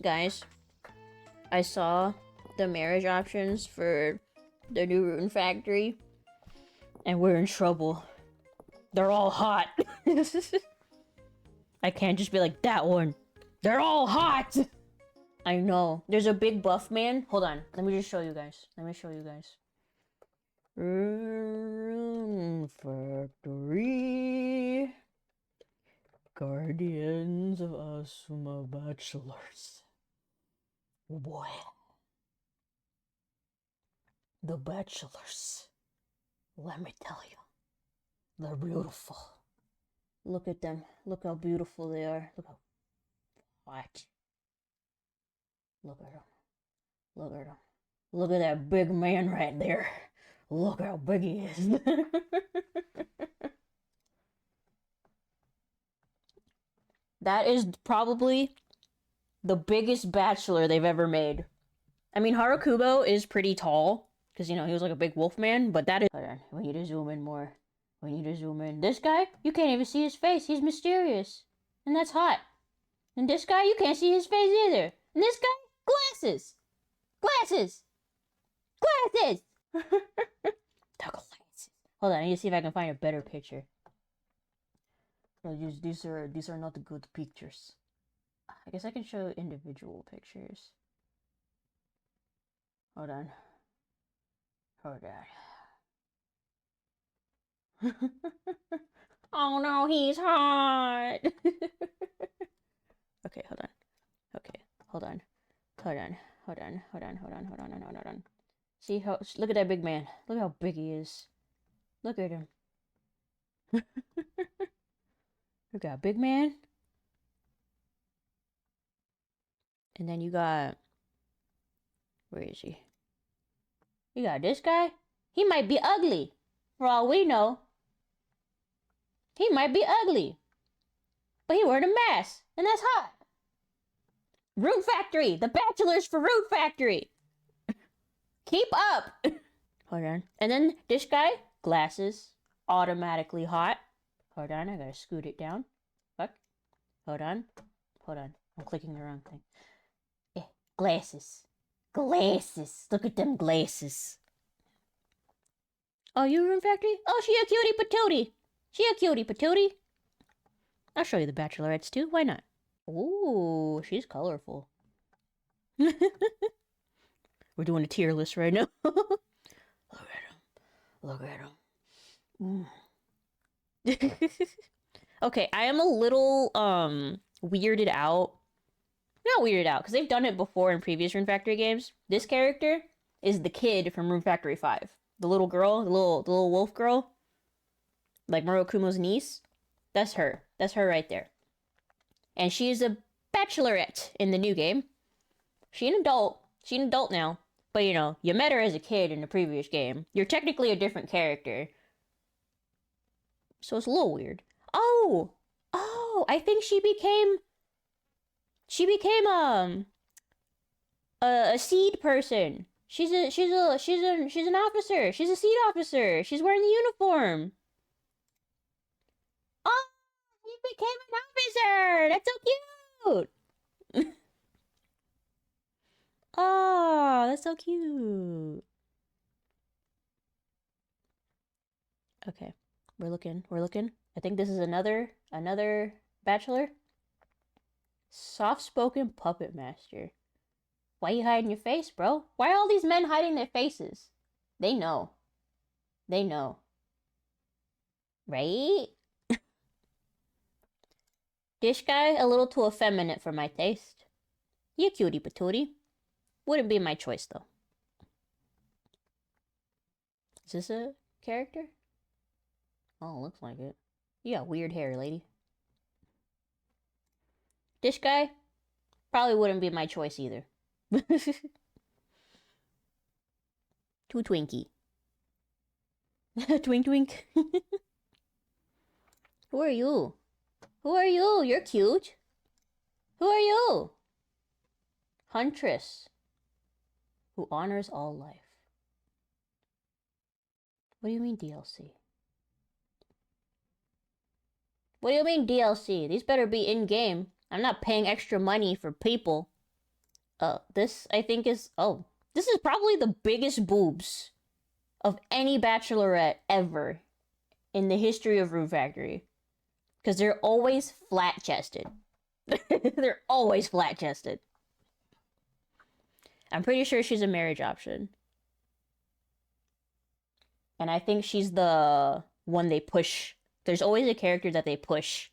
Guys, I saw the marriage options for the new Rune Factory, and we're in trouble. They're all hot. I can't just be like, that one. They're all hot! I know. There's a big buff man. Hold on. Let me just show you guys. Rune Factory. Guardians of Asuma Bachelors. Oh boy. The Bachelors. Let me tell you. They're beautiful. Look at them. Look how beautiful they are. Look how hot. Look at them. Look at them. Look at that big man right there. Look how big he is. That is probably the biggest bachelor they've ever made. I mean, Harukubo is pretty tall, because, you know, he was like a big wolf man, but that is... Hold on, we need to zoom in more. We need to zoom in. This guy, you can't even see his face. He's mysterious. And that's hot. And this guy, you can't see his face either. And this guy, glasses. Glasses. Glasses. The glasses. Hold on, I need to see if I can find a better picture. These are not good pictures. I guess I can show individual pictures. Hold on. Oh no, he's hot. Okay, hold on. Okay, hold on. Hold on. See how? Look at that big man. Look how big he is. Look at him. You got big man. And then you got... Where is he? You got this guy. He might be ugly. For all we know. He might be ugly. But he wearing a mask. And that's hot. Rune Factory. The Bachelors for Rune Factory. Keep up. Hold on. And then this guy. Glasses. Automatically hot. Hold on. I gotta scoot it down. Fuck. Hold on. I'm clicking the wrong thing. Glasses. Glasses. Look at them glasses. Oh, you Rune Factory? Oh, she a cutie patootie. She a cutie patootie. I'll show you the bachelorettes too. Why not? Ooh, she's colorful. We're doing a tier list right now. Look at him. Okay, I am a little weirded out. Not weirded out, because they've done it before in previous Rune Factory games. This character is the kid from Rune Factory 5. The little girl, the little wolf girl. Like Murakumo's niece. That's her. That's her right there. And she is a bachelorette in the new game. She's an adult. She's an adult now. But, you know, you met her as a kid in the previous game. You're technically a different character. So it's a little weird. Oh! I think she became a seed person. She's an officer. She's a seed officer. She's wearing the uniform. Oh, she became an officer. That's so cute. Oh, that's so cute. Okay, we're looking. I think this is another bachelor. Soft-spoken puppet master. Why you hiding your face, bro? Why are all these men hiding their faces? They know. Right? This guy, a little too effeminate for my taste. You cutie patootie. Wouldn't be my choice, though. Is this a character? Oh, looks like it. You got weird hair, lady. This guy probably wouldn't be my choice either. Too twinky. Twink twink. Who are you? You're cute. Who are you? Huntress. Who honors all life. What do you mean DLC? What do you mean DLC? These better be in-game. I'm not paying extra money for people. This I think is this is probably the biggest boobs of any bachelorette ever in the history of Rune Factory. Because they're always flat chested. They're always flat chested. I'm pretty sure she's a marriage option. And I think she's the one they push. There's always a character that they push.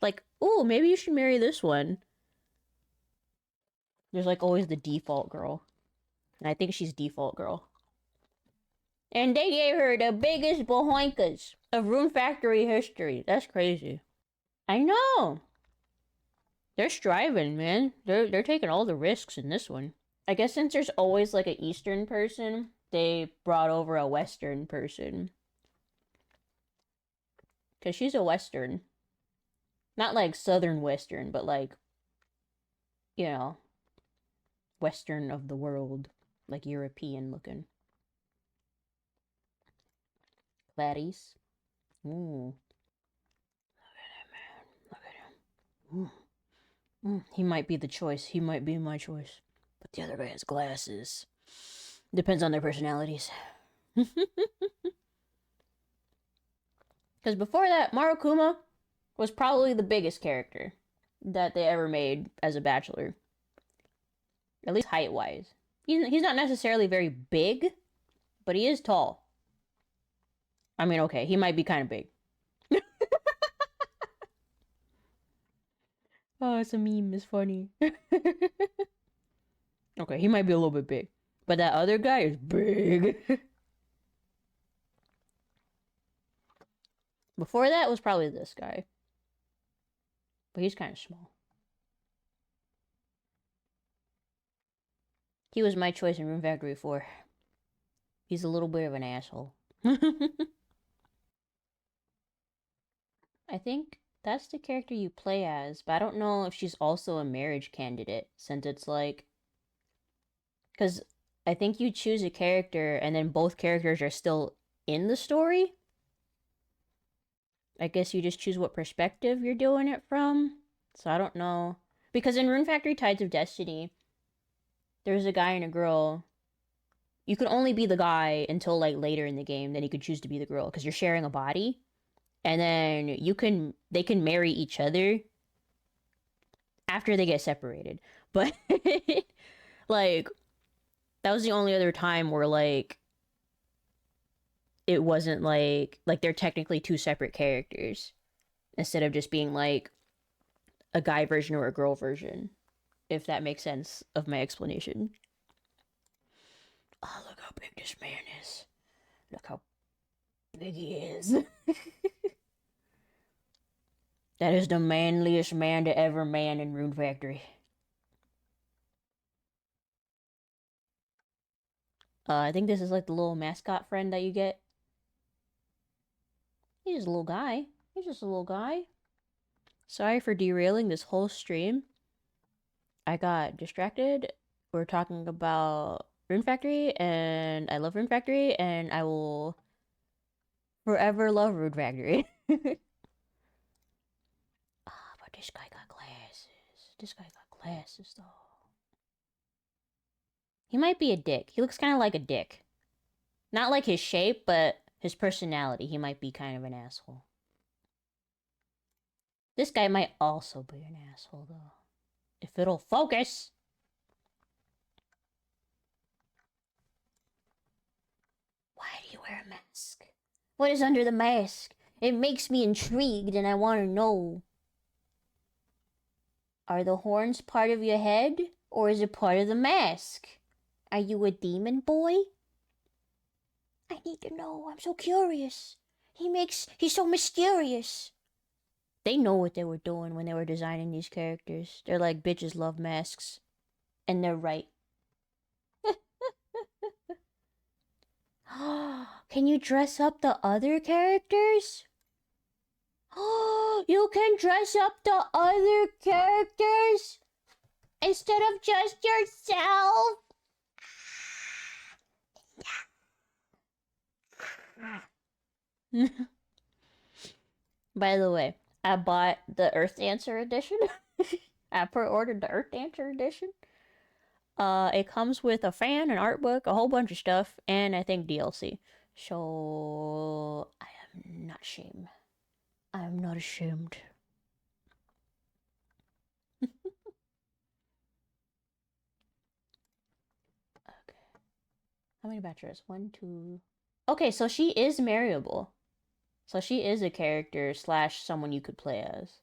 Like, oh, maybe you should marry this one. There's like always the default girl. And I think she's default girl. And they gave her the biggest bohoinkas of Rune Factory history. That's crazy. I know. They're striving, man. They're taking all the risks in this one. I guess since there's always like an Eastern person, they brought over a Western person. Because she's a Western. Not like Southern Western, but like, you know, Western of the world. Like European looking. Clarice. Ooh. Look at him, man. Look at him. Ooh. He might be the choice. He might be my choice. But the other guy has glasses. Depends on their personalities. Because before that, Marukuma was probably the biggest character that they ever made as a bachelor. At least height-wise. He's not necessarily very big, but he is tall. I mean, okay, he might be kind of big. Oh, it's a meme. It's funny. Okay, he might be a little bit big. But that other guy is big. Before that was probably this guy. But he's kind of small. He was my choice in Rune Factory 4. He's a little bit of an asshole. I think that's the character you play as, but I don't know if she's also a marriage candidate, since it's like... Because I think you choose a character, and then both characters are still in the story. I guess you just choose what perspective you're doing it from. So I don't know. Because in Rune Factory Tides of Destiny, there's a guy and a girl. You can only be the guy until like later in the game, then you could choose to be the girl, because you're sharing a body. And then they can marry each other after they get separated. But like, that was the only other time where like it wasn't like they're technically two separate characters instead of just being like a guy version or a girl version, if that makes sense of my explanation. Oh, look how big this man is. Look how big he is. That is the manliest man to ever man in Rune Factory. I think this is like the little mascot friend that you get. He's just a little guy. He's just a little guy. Sorry for derailing this whole stream. I got distracted. We're talking about Rune Factory, and I love Rune Factory, and I will forever love Rune Factory. But this guy got glasses. This guy got glasses, though. He might be a dick. He looks kind of like a dick. Not like his shape, but his personality. He might be kind of an asshole. This guy might also be an asshole, though. If it'll focus. Why do you wear a mask? What is under the mask? It makes me intrigued and I want to know. Are the horns part of your head? Or is it part of the mask? Are you a demon boy? I need to know. I'm so curious. He's so mysterious. They know what they were doing when they were designing these characters. They're like, bitches love masks. And they're right. Can you dress up the other characters? You can dress up the other characters instead of just yourself. By the way, I bought the Earth Dancer edition. I pre-ordered the Earth Dancer edition. It comes with a fan, an art book, a whole bunch of stuff, and I think DLC. So I am not ashamed. I am not ashamed. Okay. How many bachelors? 1, 2. Okay, so she is marryable. So she is a character slash someone you could play as.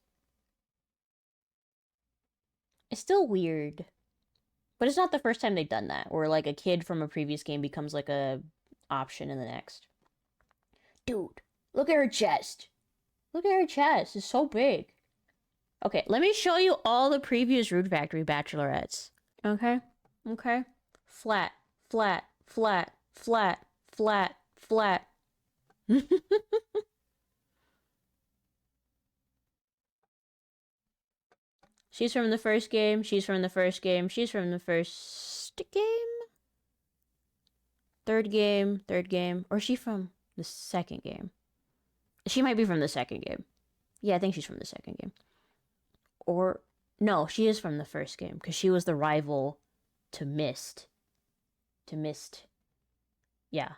It's still weird. But it's not the first time they've done that, where like a kid from a previous game becomes like a option in the next. Dude, look at her chest. Look at her chest. It's so big. Okay, let me show you all the previous Rune Factory bachelorettes. Okay? Okay? Flat, flat, flat, flat, flat, flat. She's from the first game. She's from the first game. She's from the first game? Third game. Third game. Or is she from the second game? She might be from the second game. Yeah, I think she's from the second game. Or, no, she is from the first game, because she was the rival to Mist. To Mist. Yeah.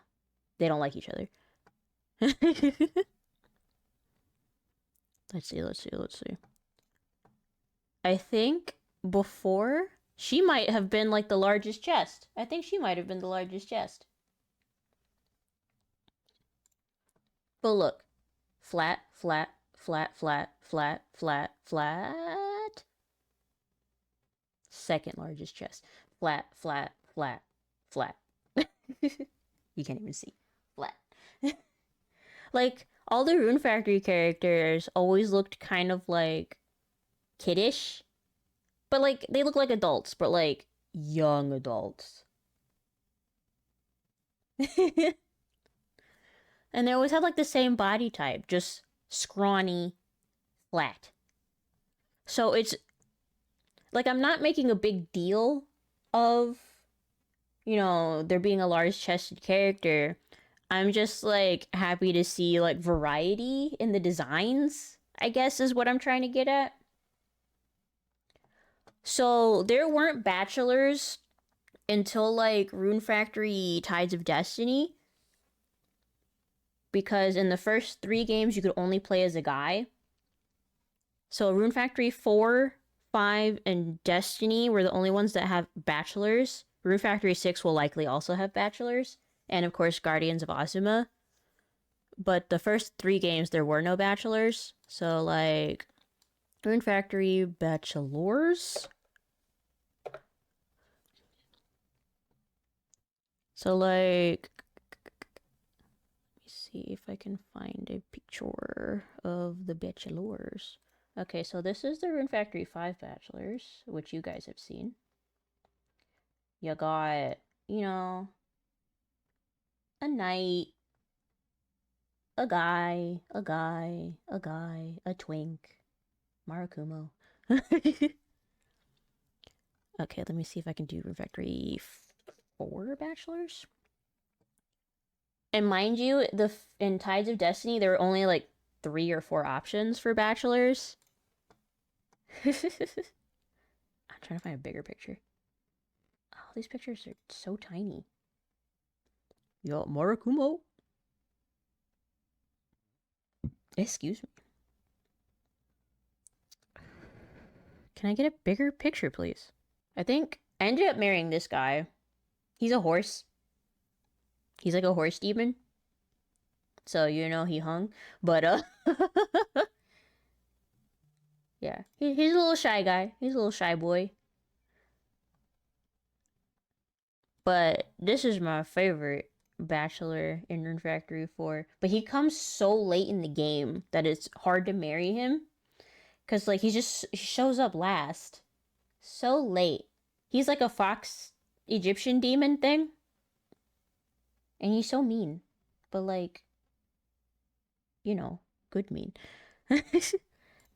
They don't like each other. Let's see. I think before, she might have been like the largest chest. I think she might have been the largest chest. But look. Flat, flat, flat, flat, flat, flat, flat. Second largest chest. Flat, flat, flat, flat. You can't even see. Flat. Like, all the Rune Factory characters always looked kind of like kiddish. But like, they look like adults, but like young adults. And they always had like the same body type, just scrawny, flat. So it's like, I'm not making a big deal of, you know, there being a large chested character. I'm just like happy to see like variety in the designs, I guess is what I'm trying to get at. So there weren't bachelors until like Rune Factory Tides of Destiny, because in the first 3 games you could only play as a guy. So Rune Factory 4, 5, and Destiny were the only ones that have bachelors. Rune Factory 6 will likely also have bachelors. And of course, Guardians of Azuma. But the first 3 games, there were no bachelors. So, like, Rune Factory bachelors. So, like, let me see if I can find a picture of the bachelors. Okay, so this is the Rune Factory 5 bachelors, which you guys have seen. You got, you know, a knight, a guy, a twink, Marakumo. Okay, let me see if I can do Rune Factory 4 bachelors. And mind you, in Tides of Destiny, there were only like 3 or 4 options for bachelors. I'm trying to find a bigger picture. Oh, these pictures are so tiny. Yo, Marakumo. Excuse me. Can I get a bigger picture, please? I think I ended up marrying this guy. He's a horse. He's like a horse demon. So, you know, he hung. But, yeah. He's a little shy guy. He's a little shy boy. But this is my favorite bachelor in Rune Factory 4. But he comes so late in the game that it's hard to marry him. Because, like, he shows up last. So late. He's like a fox Egyptian demon thing. And he's so mean. But, like, you know, good mean.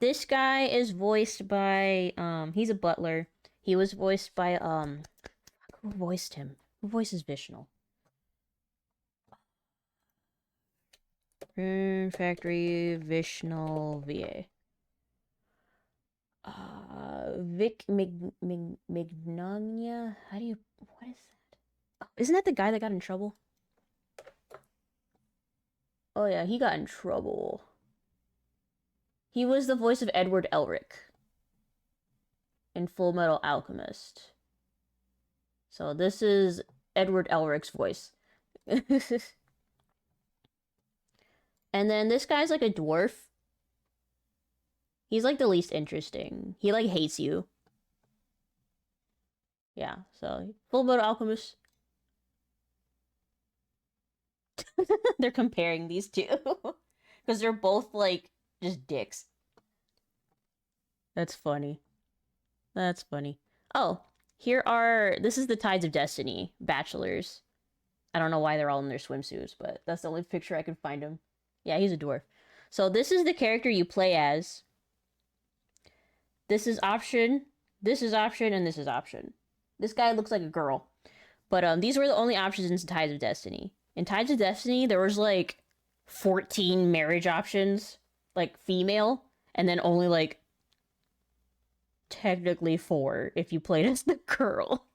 This guy is voiced by, he's a butler. He was voiced by, who voiced him? Who voices Vishnu? Rune Factory Vishnu VA. Vic Mignonia. How do you... What is that? Oh, isn't that the guy that got in trouble? Oh yeah, he got in trouble. He was the voice of Edward Elric in Full Metal Alchemist. So this is Edward Elric's voice. And then this guy's like a dwarf. He's like the least interesting. He like hates you. Yeah, so Full Metal Alchemist. They're comparing these two. Because they're both like just dicks. That's funny. That's funny. Oh, this is the Tides of Destiny bachelors. I don't know why they're all in their swimsuits, but that's the only picture I could find him. Yeah, he's a dwarf. So this is the character you play as. This is option, this is option, and this is option. This guy looks like a girl. But these were the only options in Tides of Destiny. In Tides of Destiny, there was like 14 marriage options, like female, and then only like technically 4 if you played as the girl.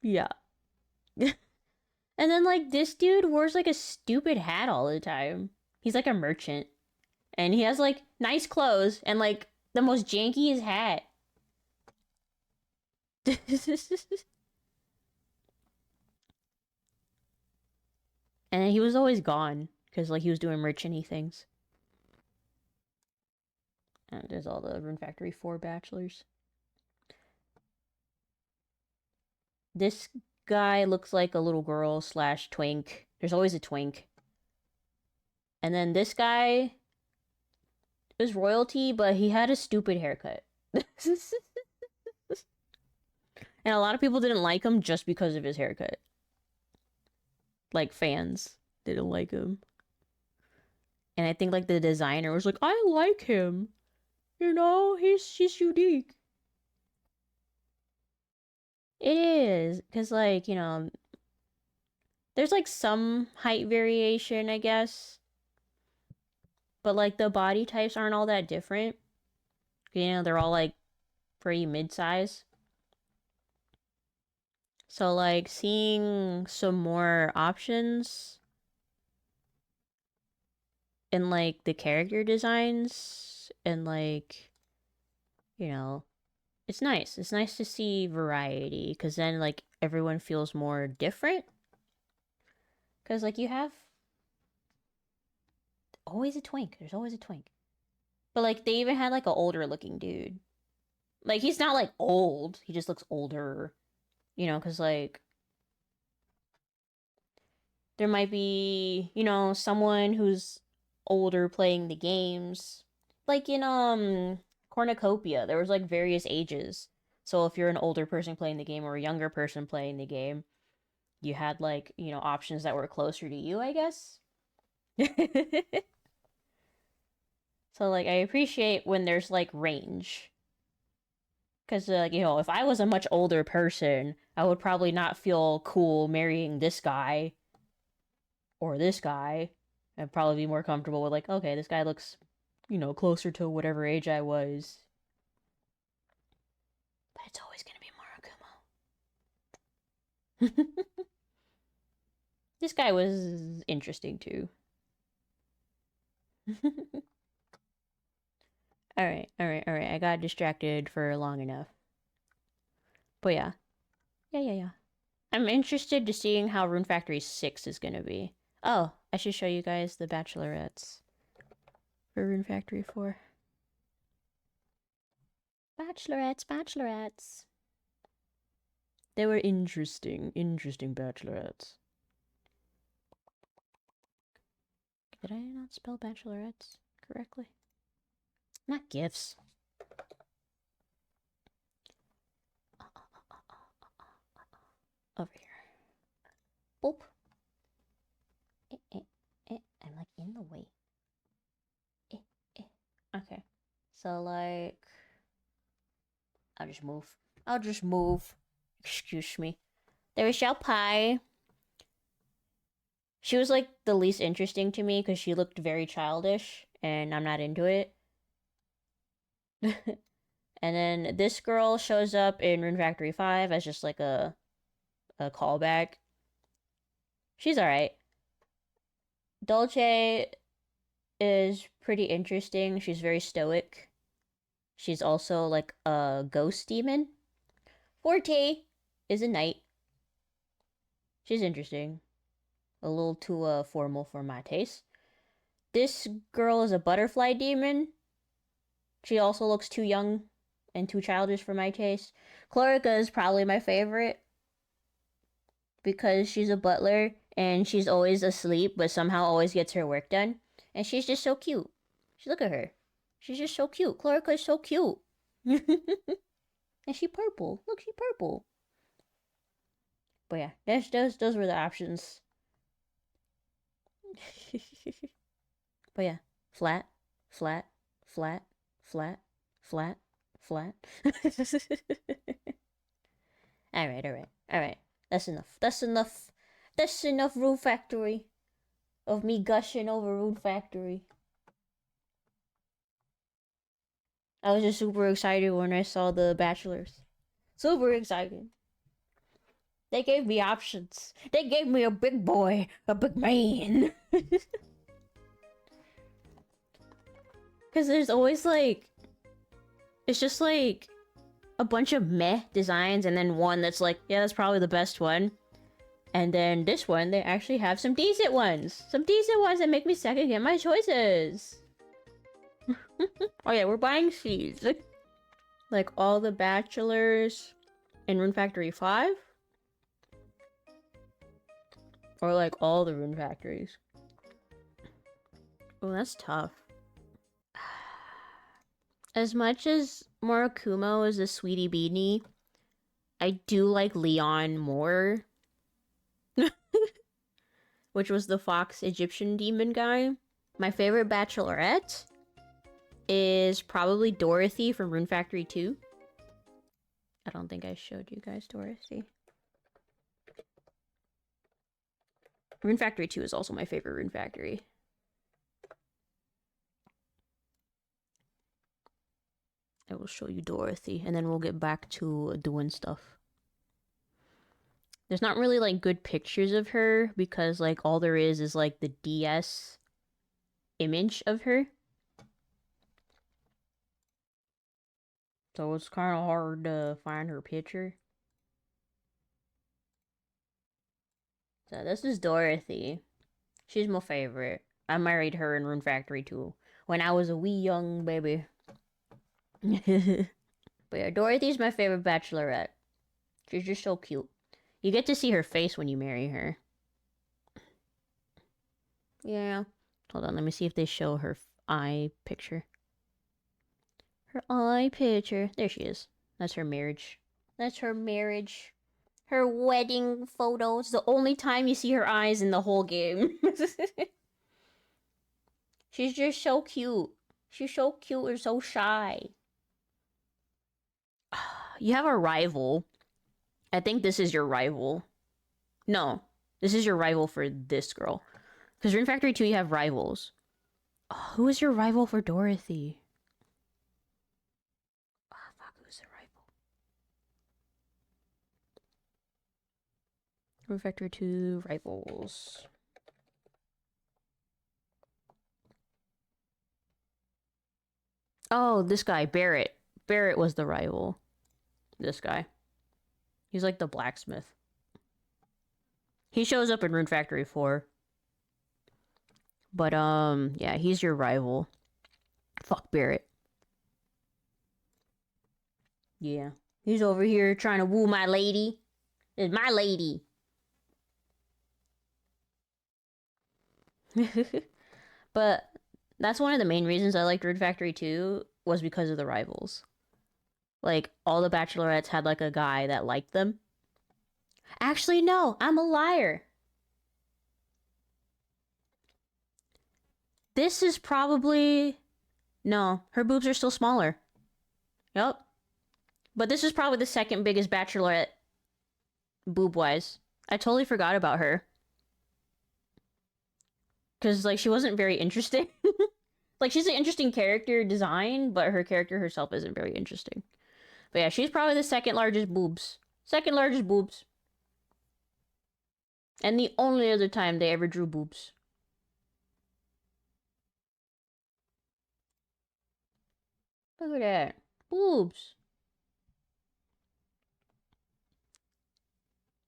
Yeah. And then like this dude wears like a stupid hat all the time. He's like a merchant. And he has like nice clothes and like the most jankiest hat. And he was always gone because like he was doing merchanty things. And there's all the Rune Factory 4 bachelors. This guy looks like a little girl / twink. There's always a twink. And then this guy is royalty, but he had a stupid haircut. And a lot of people didn't like him just because of his haircut. Like, fans didn't like him. And I think, like, the designer was like, I like him. You know, he's unique. It is. Because, like, you know, there's, like, some height variation, I guess. But, like, the body types aren't all that different. You know, they're all, like, pretty mid-size. So, like, seeing some more options in, like, the character designs and, like, you know, it's nice. It's nice to see variety because then, like, everyone feels more different. Because, like, you have always a twink. There's always a twink. But, like, they even had, like, an older looking dude. Like, he's not, like, old. He just looks older. You know, because, like, there might be, you know, someone who's older playing the games. Like in Cornucopia, there was like various ages. So if you're an older person playing the game or a younger person playing the game, you had like, you know, options that were closer to you, I guess. So like I appreciate when there's like range. Cuz you know, if I was a much older person, I would probably not feel cool marrying this guy or this guy. I'd probably be more comfortable with like, okay, this guy looks, you know, closer to whatever age I was. But it's always gonna be Murakumo. This guy was interesting too. Alright. I got distracted for long enough. But yeah. Yeah. I'm interested to seeing how Rune Factory 6 is gonna be. Oh, I should show you guys the bachelorettes for Rune Factory 4. Bachelorettes. They were interesting bachelorettes. Did I not spell bachelorettes correctly? Not gifts. Over here. Boop. I'm like in the way. Okay. So like I'll just move. Excuse me. There was Xiao Pai. She was like the least interesting to me because she looked very childish and I'm not into it. And then this girl shows up in Rune Factory 5 as just like a callback. She's alright. Dolce is pretty interesting. She's very stoic. She's also like a ghost demon. Forte is a knight. She's interesting. A little too formal for my taste. This girl is a butterfly demon. She also looks too young and too childish for my taste. Chlorica is probably my favorite because she's a butler and she's always asleep but somehow always gets her work done. And she's just so cute. Look at her. She's just so cute. Chlorica is so cute. And she purple. Look, she purple. But yeah, those were the options. But yeah, flat, flat, flat, flat, flat, flat. Alright. That's enough Rune Factory. Of me gushing over Rune Factory. I was just super excited when I saw The Bachelors. Super excited. They gave me options. They gave me a big boy, a big man. Because there's always like... It's just like... a bunch of meh designs and then one that's like, yeah, that's probably the best one. And then this one, they actually have some decent ones. Some decent ones that make me second guess my choices. Oh yeah, we're buying seeds. Like all the bachelors in Rune Factory 5? Or like all the Rune Factories? Oh, that's tough. As much as Murakumo is a sweetie beanie, I do like Leon more. Which was the fox Egyptian demon guy. My favorite bachelorette is probably Dorothy from Rune Factory 2. I don't think I showed you guys Dorothy. Rune Factory 2 is also my favorite Rune Factory. I will show you Dorothy, and then we'll get back to doing stuff. There's not really, like, good pictures of her, because, like, all there is like, the DS image of her. So it's kind of hard to find her picture. So this is Dorothy. She's my favorite. I married her in Rune Factory 2 when I was a wee young baby. But yeah, Dorothy's my favorite bachelorette. She's just so cute. You get to see her face when you marry her. Yeah. Hold on, let me see if they show her eye picture. Her eye picture. There she is. That's her marriage. That's her marriage. Her wedding photos. The only time you see her eyes in the whole game. She's just so cute. She's so cute and so shy. You have a rival. I think this is your rival. No, this is your rival for this girl. Because Rune Factory 2, you have rivals. Oh, who is your rival for Dorothy? Oh, fuck, who's the rival? Rune Factory 2 rivals. Oh, this guy, Barrett. Barrett was the rival. This guy. He's like the blacksmith. He shows up in Rune Factory 4. But, yeah, he's your rival. Fuck Barrett. Yeah. He's over here trying to woo my lady. It's my lady. But that's one of the main reasons I liked Rune Factory 2 was because of the rivals. Like, all the bachelorettes had, like, a guy that liked them. Actually, no, I'm a liar. This is probably... No, her boobs are still smaller. Yup. But this is probably the second biggest bachelorette boob-wise. I totally forgot about her. Because, like, she wasn't very interesting. Like, she's an interesting character design, but her character herself isn't very interesting. But yeah, she's probably the second largest boobs. Second largest boobs. And the only other time they ever drew boobs. Look at that. Boobs.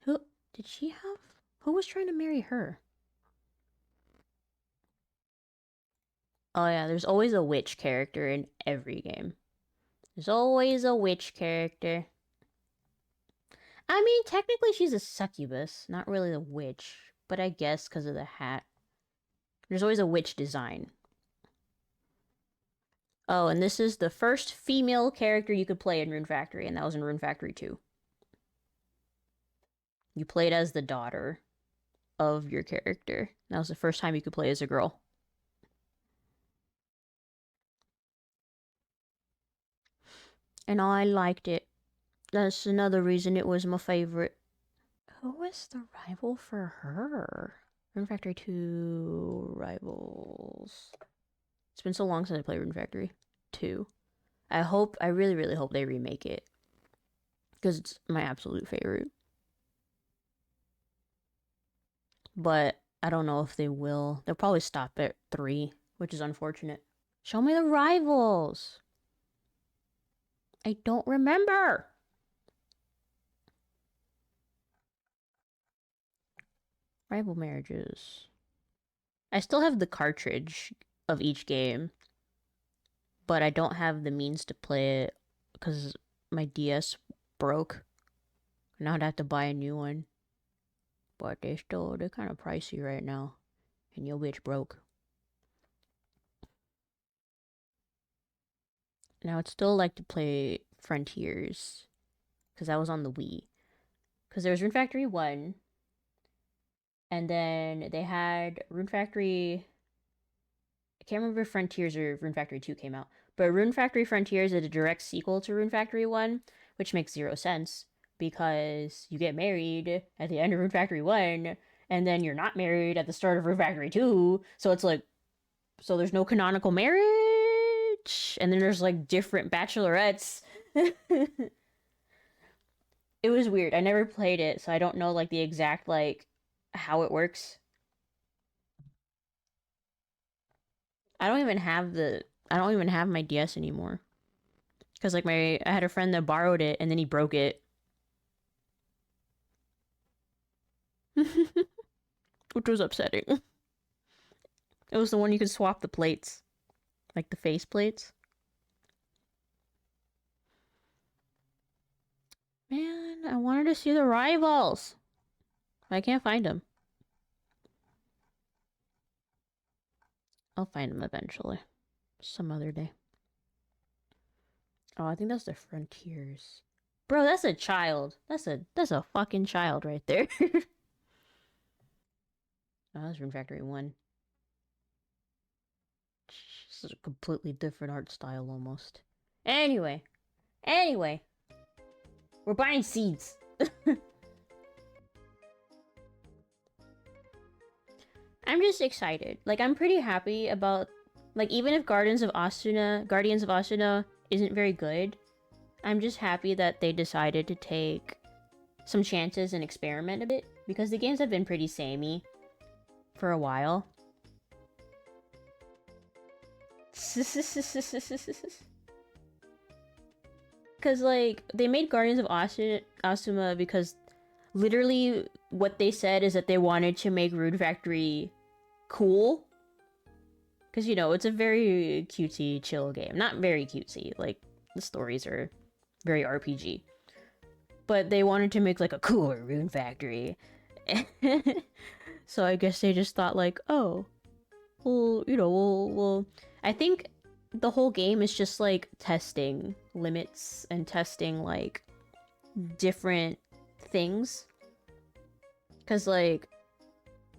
Who did she have? Who was trying to marry her? Oh yeah, there's always a witch character in every game. There's always a witch character. I mean, technically she's a succubus, not really a witch, but I guess because of the hat. There's always a witch design. Oh, and this is the first female character you could play in Rune Factory, and that was in Rune Factory 2. You played as the daughter of your character. That was the first time you could play as a girl. And I liked it. That's another reason it was my favorite. Who was the rival for her? Rune Factory 2 rivals. It's been so long since I played Rune Factory 2. I really, really hope they remake it. Because it's my absolute favorite. But I don't know if they will. They'll probably stop at 3, which is unfortunate. Show me the rivals. I don't remember. Rival marriages. I still have the cartridge of each game, but I don't have the means to play it because my DS broke. Now I'd have to buy a new one. But they're kind of pricey right now. And your bitch broke. Now I'd still like to play Frontiers. Because that was on the Wii. Because there was Rune Factory 1. And then they had Rune Factory... I can't remember if Frontiers or Rune Factory 2 came out. But Rune Factory Frontiers is a direct sequel to Rune Factory 1. Which makes 0 sense. Because you get married at the end of Rune Factory 1, and then you're not married at the start of Rune Factory 2, so it's like, so there's no canonical marriage, and then there's like different bachelorettes. It was weird. I never played it, so I don't know like the exact like how it works. I don't even have my DS anymore. Cuz like I had a friend that borrowed it and then he broke it. Which was upsetting. It was the one you could swap the plates. Like the face plates. Man, I wanted to see the rivals. I can't find them. I'll find them eventually. Some other day. Oh, I think that's the Frontiers. Bro, that's a child. That's a fucking child right there. Oh, that's Rune Factory 1. This is a completely different art style almost. Anyway. We're buying seeds. I'm just excited. Like, I'm pretty happy about... Like, even if Guardians of Asuna isn't very good, I'm just happy that they decided to take some chances and experiment a bit. Because the games have been pretty samey for a while. Because, like, they made Guardians of Asuna because literally what they said is that they wanted to make Rune Factory cool. Because, you know, it's a very cutesy, chill game. Not very cutesy. Like, the stories are very RPG. But they wanted to make, like, a cooler Rune Factory. So I guess they just thought, like, oh, well, you know, we'll... I think the whole game is just, like, testing limits and testing, like, different things. Because, like,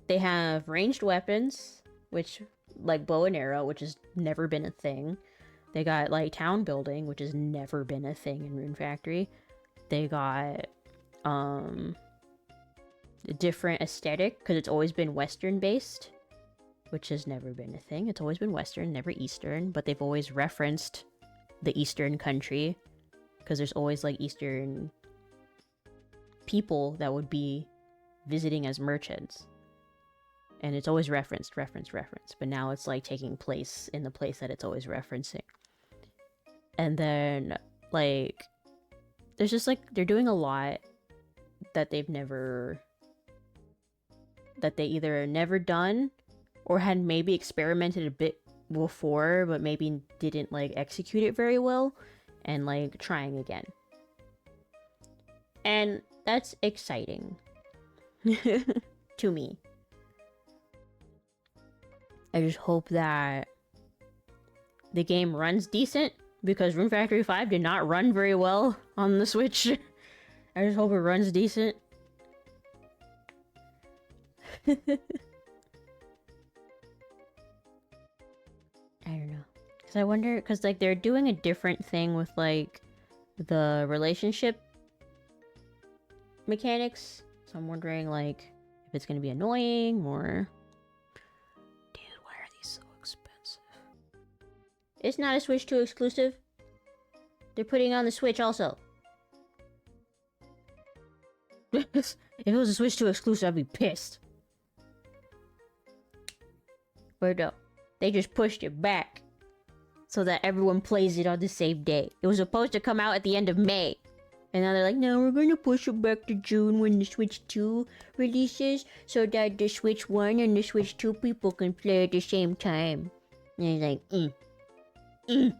they have ranged weapons, which, like, bow and arrow, which has never been a thing. They got, like, town building, which has never been a thing in Rune Factory. They got, a different aesthetic, because it's always been Western-based. which has never been a thing. It's always been Western, never Eastern, but they've always referenced the Eastern country because there's always like Eastern people that would be visiting as merchants. And it's always referenced, but now it's like taking place in the place that it's always referencing. And then like there's just like they're doing a lot that they either never done or had maybe experimented a bit before but maybe didn't like execute it very well, and like trying again. And that's exciting to me. I just hope that the game runs decent, because Rune Factory 5 did not run very well on the Switch. I just hope it runs decent. I don't know. Because I wonder, because like they're doing a different thing with like the relationship mechanics. So I'm wondering like if it's going to be annoying or... Dude, why are these so expensive? It's not a Switch 2 exclusive. They're putting on the Switch also. If it was a Switch 2 exclusive, I'd be pissed. But no, they just pushed it back so that everyone plays it on the same day. It was supposed to come out at the end of May. And now they're like, no, we're gonna push it back to June when the Switch 2 releases so that the Switch 1 and the Switch 2 people can play at the same time. And it's like,